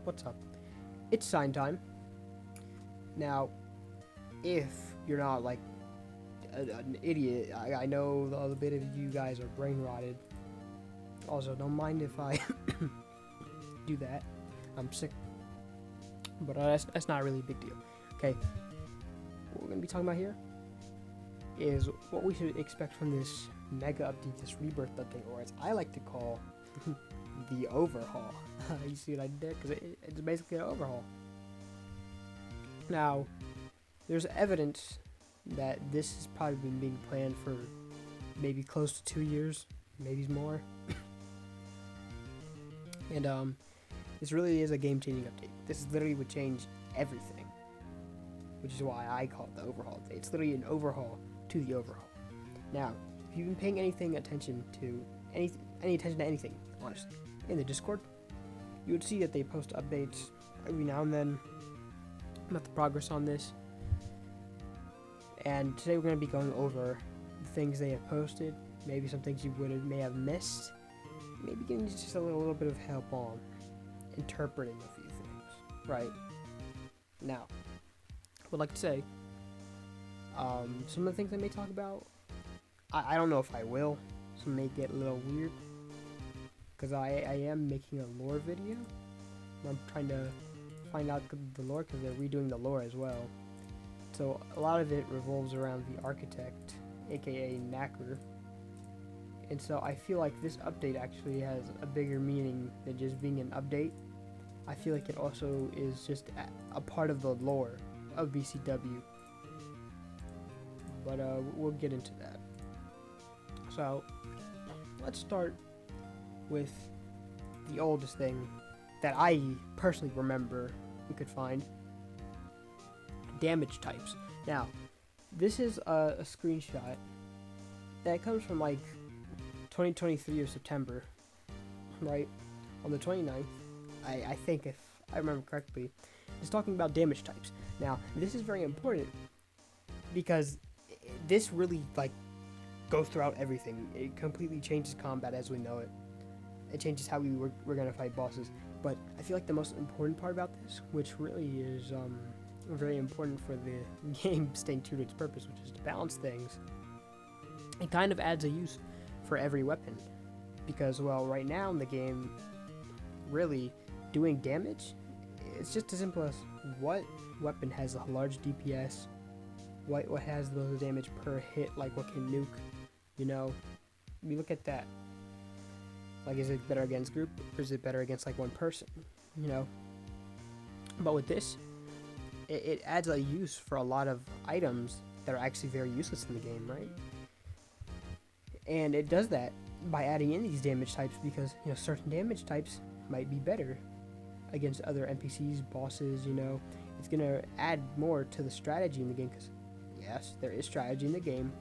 what's up? It's sign time. Now, if you're not like an idiot, I know a bit of you guys are brain rotted. Also, don't mind if I do that. I'm sick, but that's not really a big deal. Okay, what we're gonna be talking about here is what we should expect from this mega update, this rebirth update, or as I like to call the overhaul. You see what I did there? Because it's basically an overhaul. Now, there's evidence that this has probably been being planned for maybe close to 2 years, maybe more. And this really is a game-changing update. This literally would change everything, which is why I call it the overhaul update. It's literally an overhaul to the overhaul. Now, if you've been paying any attention to anything, honestly, in the Discord, you would see that they post updates every now and then about the progress on this. And today we're going to be going over the things they have posted, maybe some things you may have missed, maybe getting just a little bit of help on interpreting a few things, right? Now, I would like to say, some of the things I may talk about, I don't know if I will. Some may get a little weird, because I am making a lore video. I'm trying to find out the lore, because they're redoing the lore as well. So a lot of it revolves around the architect, aka Knacker. And so I feel like this update actually has a bigger meaning than just being an update. I feel like it also is just a part of the lore of BCW. But we'll get into that. So let's start with the oldest thing that I personally remember we could find. Damage types. Now, this is a screenshot that comes from like 2023 or September, right? On the 29th, I think, if I remember correctly, it's talking about damage types. Now, this is very important because this really like goes throughout everything. It completely changes combat as we know it. It changes how we're gonna fight bosses. But I feel like the most important part about this, which really is very important for the game staying true to its purpose, which is to balance things, it kind of adds a use for every weapon. Because, well, right now in the game, really, doing damage, it's just as simple as what weapon has a large DPS, what has the most damage per hit, like what can nuke, you know? We look at that. Like, is it better against group, or is it better against, like, one person, you know? But with this, it adds a use for a lot of items that are actually very useless in the game, right? And it does that by adding in these damage types because, you know, certain damage types might be better against other NPCs, bosses, you know. It's going to add more to the strategy in the game because, yes, there is strategy in the game.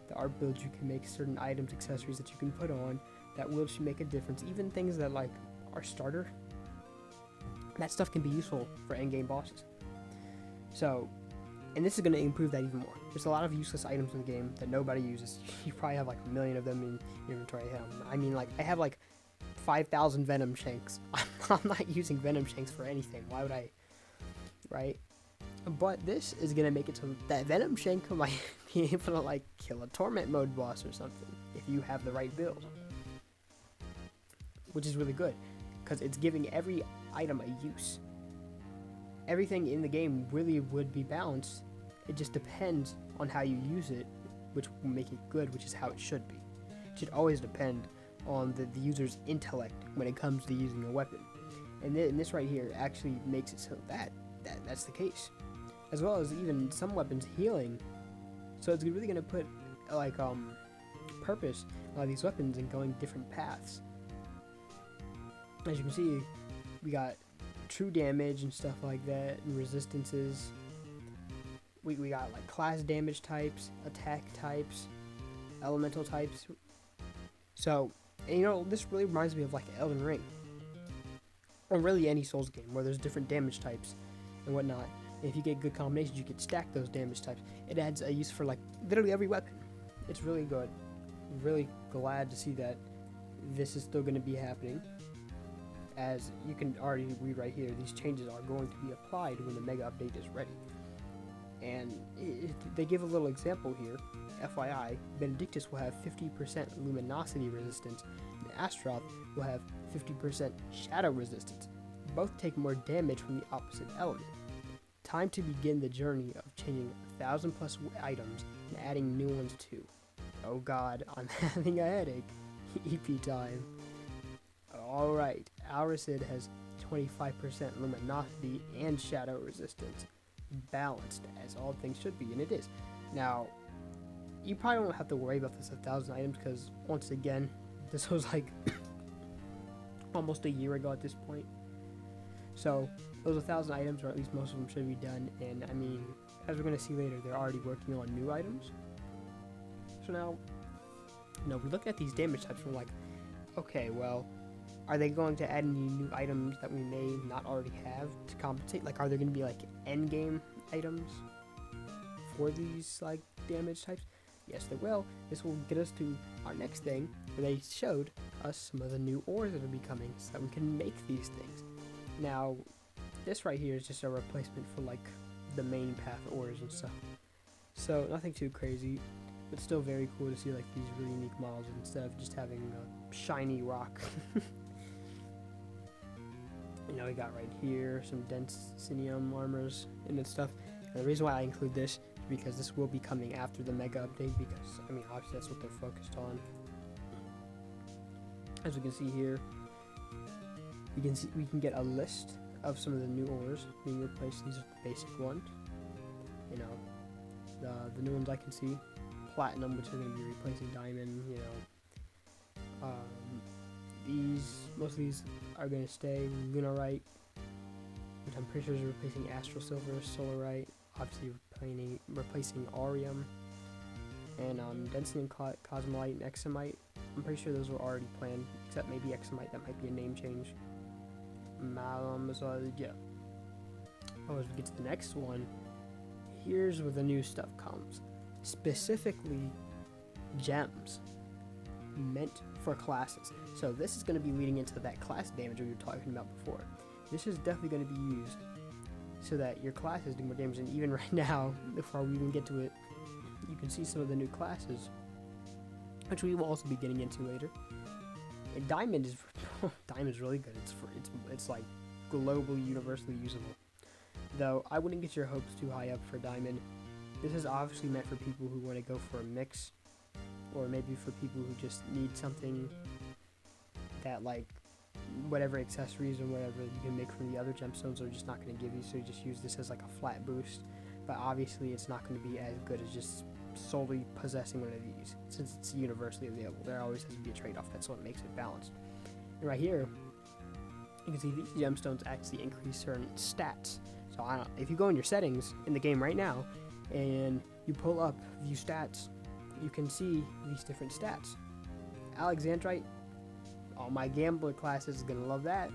There are builds you can make, certain items, accessories that you can put on that will make a difference. Even things that, like, are starter, that stuff can be useful for endgame bosses. So, and this is going to improve that even more. There's a lot of useless items in the game that nobody uses. You probably have like 1 million of them in your inventory. I mean, like, I have like 5,000 Venom Shanks. I'm not using Venom Shanks for anything. Why would I? Right? But this is going to make it so that Venom Shank might be able to, like, kill a Torment mode boss or something if you have the right build. Which is really good, because it's giving every item a use. Everything in the game really would be balanced. It just depends on how you use it, which will make it good, which is how it should be. It should always depend on the user's intellect when it comes to using a weapon. And this right here actually makes it so that's the case. As well as even some weapons healing. So it's really going to put, like, purpose on these weapons and going different paths. As you can see, we got true damage and stuff like that, and resistances. We got like class damage types, attack types, elemental types. So, and, you know, this really reminds me of like Elden Ring, or really any Souls game where there's different damage types and whatnot. And if you get good combinations, you can stack those damage types. It adds a use for like literally every weapon. It's really good. Really glad to see that this is still going to be happening. as you can already read right here, these changes are going to be applied when the mega update is ready. And they give a little example here. FYI, Benedictus will have 50% luminosity resistance, and Astaroth will have 50% shadow resistance. Both take more damage from the opposite element. Time to begin the journey of changing 1,000 plus items and adding new ones too. Oh god, I'm having a headache. EP time. Alright, Auracid has 25% luminosity and shadow resistance. Balanced, as all things should be, and it is. Now, you probably won't have to worry about this 1,000 items, because, once again, this was like almost a year ago at this point. So, those 1,000 items, or at least most of them, should be done, and I mean, as we're going to see later, they're already working on new items. So now, we look at these damage types, and we're like, okay, well, are they going to add any new items that we may not already have to compensate? Like, are there going to be, like, endgame items for these, like, damage types? Yes, they will. This will get us to our next thing, where they showed us some of the new ores that will be coming so that we can make these things. Now, this right here is just a replacement for, like, the main path ores and stuff. So, nothing too crazy, but still very cool to see, like, these really unique models instead of just having a shiny rock. You know, we got right here some Densinium armors and stuff. And the reason why I include this is because this will be coming after the mega update, because, I mean, obviously that's what they're focused on. As we can see here, we can get a list of some of the new ores being replaced. These are the basic ones. You know, the new ones I can see. Platinum, which are going to be replacing diamond, you know. Most of these are going to stay. Lunarite, which I'm pretty sure is replacing Astral Silver. Solarite, obviously replacing Aurium. And Density and Cosmolite and Examite, I'm pretty sure those were already planned, except maybe Examite, that might be a name change. So yeah. Oh, as we get to the next one, here's where the new stuff comes. Specifically, gems meant for classes. So this is going to be leading into that class damage we were talking about before. This is definitely going to be used so that your classes do more damage. And even right now, before we even get to it, you can see some of the new classes, which we will also be getting into later. And Diamond is Diamond's really good. It's like globally universally usable. Though I wouldn't get your hopes too high up for Diamond. This is obviously meant for people who want to go for a mix, or maybe for people who just need something that, like, whatever accessories or whatever you can make from the other gemstones are just not going to give you, so you just use this as like a flat boost. But obviously it's not going to be as good as just solely possessing one of these, since it's universally available. There always has to be a trade-off. That's what makes it balanced. And right here, you can see these gemstones actually increase certain stats. So if you go in your settings in the game right now, and you pull up view stats, you can see these different stats. Alexandrite, all my gambler classes is going to love that.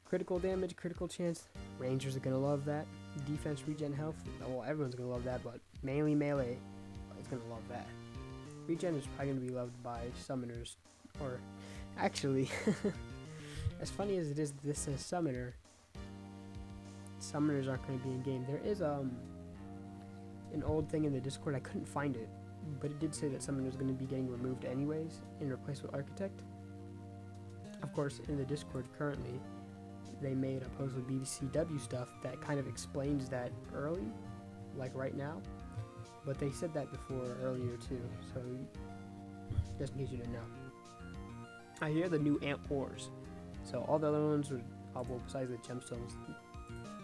Critical damage, critical chance, rangers are going to love that. Defense, regen, health, well, everyone's going to love that, but mainly melee is going to love that. Regen is probably going to be loved by summoners, or actually, as funny as it is, this is summoner. Summoners aren't going to be in game. There is an old thing in the Discord, I couldn't find it, but it did say that Summoner is going to be getting removed anyways and replaced with Architect. Of course, in the Discord currently, they made a post with BCW stuff that kind of explains that early, like right now, but they said that before earlier too, so just in case you didn't know. I hear the new Ant Wars, so all the other ones were, well, besides the gemstones,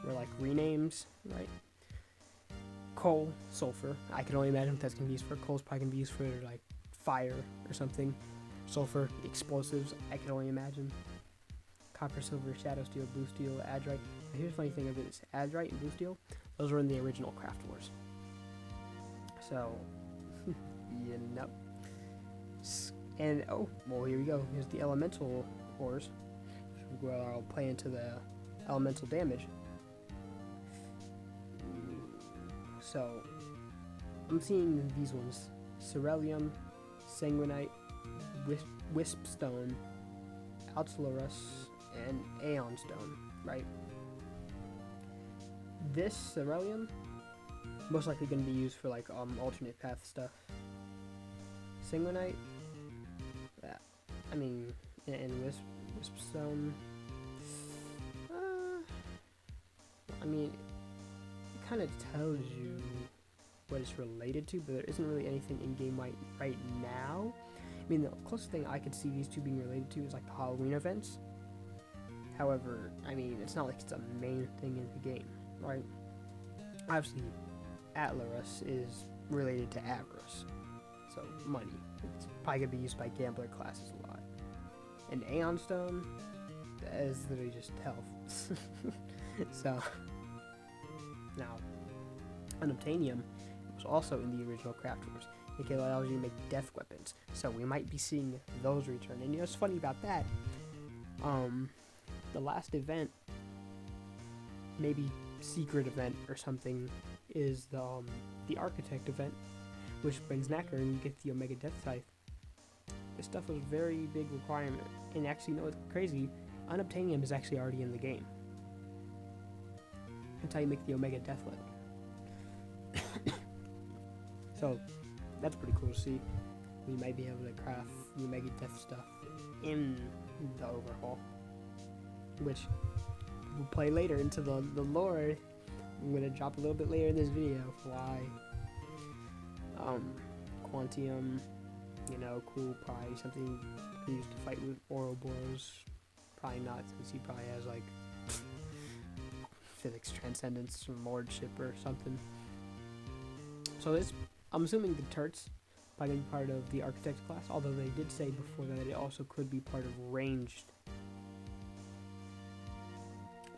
were like renames, right? Coal, sulfur. I can only imagine what that's going to be used for. Coal's probably going to be used for like fire or something. Sulfur, explosives, I can only imagine. Copper, silver, shadow steel, blue steel, adrite. Here's the funny thing of this. Adrite and blue steel, those were in the original Craft Wars. So, you know. And, oh, well, here we go. Here's the elemental ores, where I'll play into the elemental damage. So, I'm seeing these ones. Ceruleum, Sanguinite, Wispstone, Altilarus, and Aeon Stone, right? This Cerulean, most likely going to be used for like alternate path stuff. Sanguinite, I mean, and Wisp Stone. I mean, it kind of tells you what it's related to, but there isn't really anything in game right now. I mean, the closest thing I could see these two being related to is like the Halloween events. However, I mean, it's not like it's a main thing in the game, right? Obviously, Atlarus is related to avarice, so money. It's probably gonna be used by gambler classes a lot. And Aeon Stone is literally just health. So, now, Unobtainium was also in the original Craft Wars. It allows you to make death weapons, so we might be seeing those return. And you know what's funny about that? The last event, maybe secret event or something, is the Architect event, which brings Knacker and you get the Omega Death Scythe. This stuff was a very big requirement, and actually, you know what's crazy? Unobtainium is actually already in the game. That's how you make the Omega Death Weapon. So, that's pretty cool to see. We might be able to craft the Omega Death stuff in the overhaul, which we'll play later into the lore. I'm going to drop a little bit later in this video why Quantium, you know, cool, probably something you can use to fight with Ouroboros. Probably not, since he probably has like physics transcendence or lordship or something. So this, I'm assuming the turrets probably gonna be part of the Architect class, although they did say before that it also could be part of ranged.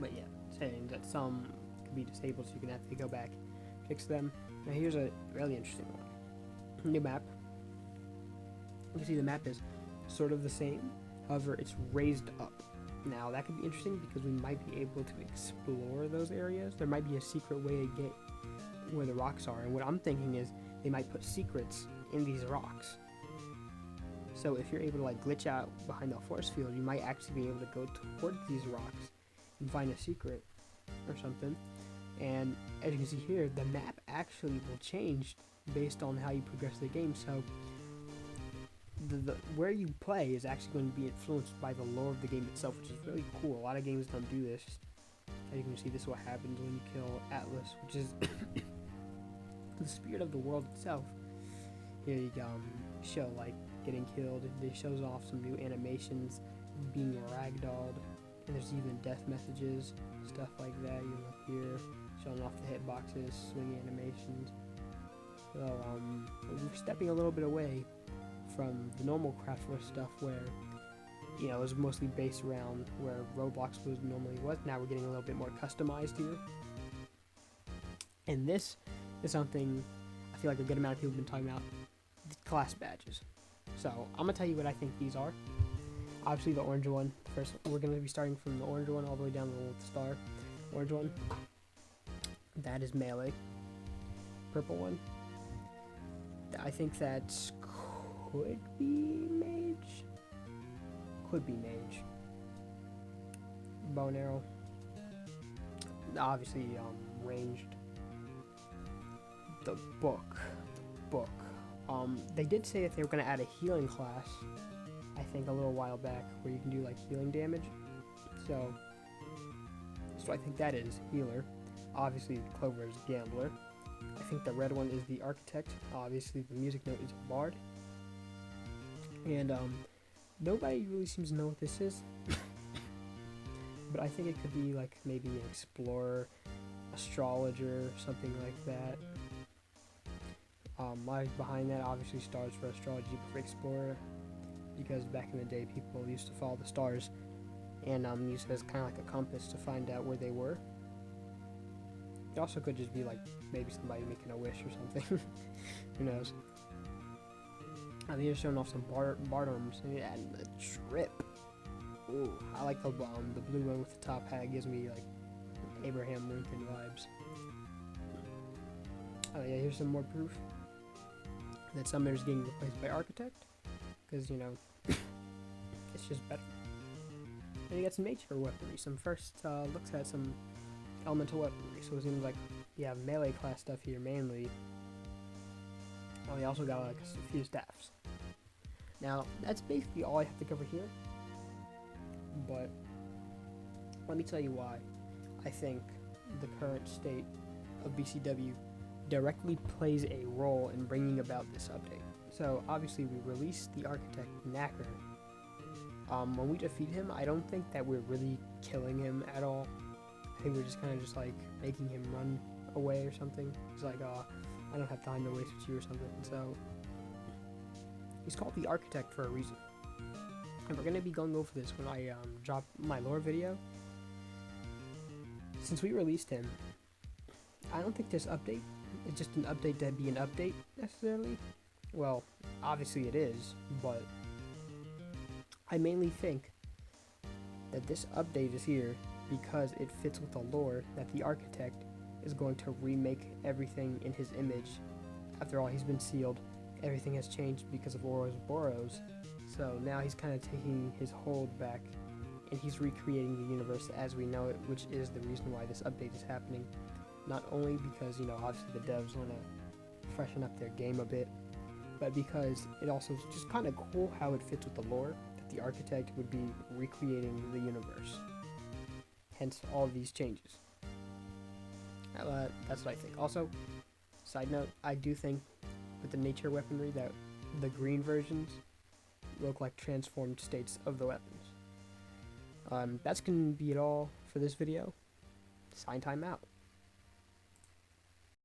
But yeah, saying that some could be disabled, so you're gonna have to go back, fix them. Now here's a really interesting one. New map. You can see the map is sort of the same, however it's raised up. Now that could be interesting because we might be able to explore those areas. There might be a secret way to get where the rocks are, and what I'm thinking is they might put secrets in these rocks. So if you're able to like glitch out behind the force field, you might actually be able to go towards these rocks and find a secret or something. And as you can see here, the map actually will change based on how you progress the game. So the where you play is actually going to be influenced by the lore of the game itself, which is really cool. A lot of games don't do this. As you can see, this is what happens when you kill Atlas, which is the spirit of the world itself. Here you show like getting killed. It shows off some new animations, being ragdolled, and there's even death messages, stuff like that. You look here, showing off the hitboxes, swing animations. So we're stepping a little bit away from the normal Craft Wars stuff where, you know, it was mostly based around where Roblox normally was. Now we're getting a little bit more customized here. And this is something I feel like a good amount of people have been talking about, class badges. So I'm going to tell you what I think these are. Obviously the orange one, first we're going to be starting from the orange one all the way down to the one with the star. Orange one, that is melee. Purple one, I think that's could be mage. Could be mage. Bow and arrow. Obviously, ranged. The book. They did say that they were going to add a healing class, I think a little while back, where you can do like healing damage. So I think that is healer. Obviously, Clover is gambler. I think the red one is the architect. Obviously, the music note is a bard. And nobody really seems to know what this is. But I think it could be like maybe an explorer, astrologer, something like that. Behind that, obviously, stars for astrology, for explorer, because back in the day, people used to follow the stars and use it as kind of like a compass to find out where they were. It also could just be like maybe somebody making a wish or something. Who knows? They're showing off some bardoms and the trip. Ooh, I like the blue one with the top hat. It gives me like Abraham Lincoln vibes. Oh yeah, here's some more proof that Summoner's getting replaced by Architect, because you know it's just better. And you get some nature weaponry, some first looks at some elemental weaponry. So it seems like you have melee class stuff here mainly. Oh, you also got like a few staffs. Now, that's basically all I have to cover here. But let me tell you why I think the current state of BCW directly plays a role in bringing about this update. So obviously we released the architect Knacker. When we defeat him, I don't think that we're really killing him at all. I think we're just kind of just like making him run away or something. He's like, I don't have time to waste with you or something. So he's called the architect for a reason. And we're going to be going over this when I drop my lore video. Since we released him, I don't think this update is just an update to be an update necessarily. Well, obviously it is, but I mainly think that this update is here because it fits with the lore that the architect is going to remake everything in his image. After all, he's been sealed. Everything has changed because of Ouroboros. So now he's kind of taking his hold back and he's recreating the universe as we know it, which is the reason why this update is happening. Not only because, obviously the devs want to freshen up their game a bit, but because it also is just kind of cool how it fits with the lore that the architect would be recreating the universe. Hence all these changes. That's what I think. Also, side note, I do think with the nature weaponry that the green versions look like transformed states of the weapons. That's going to be it all for this video. Sign time out.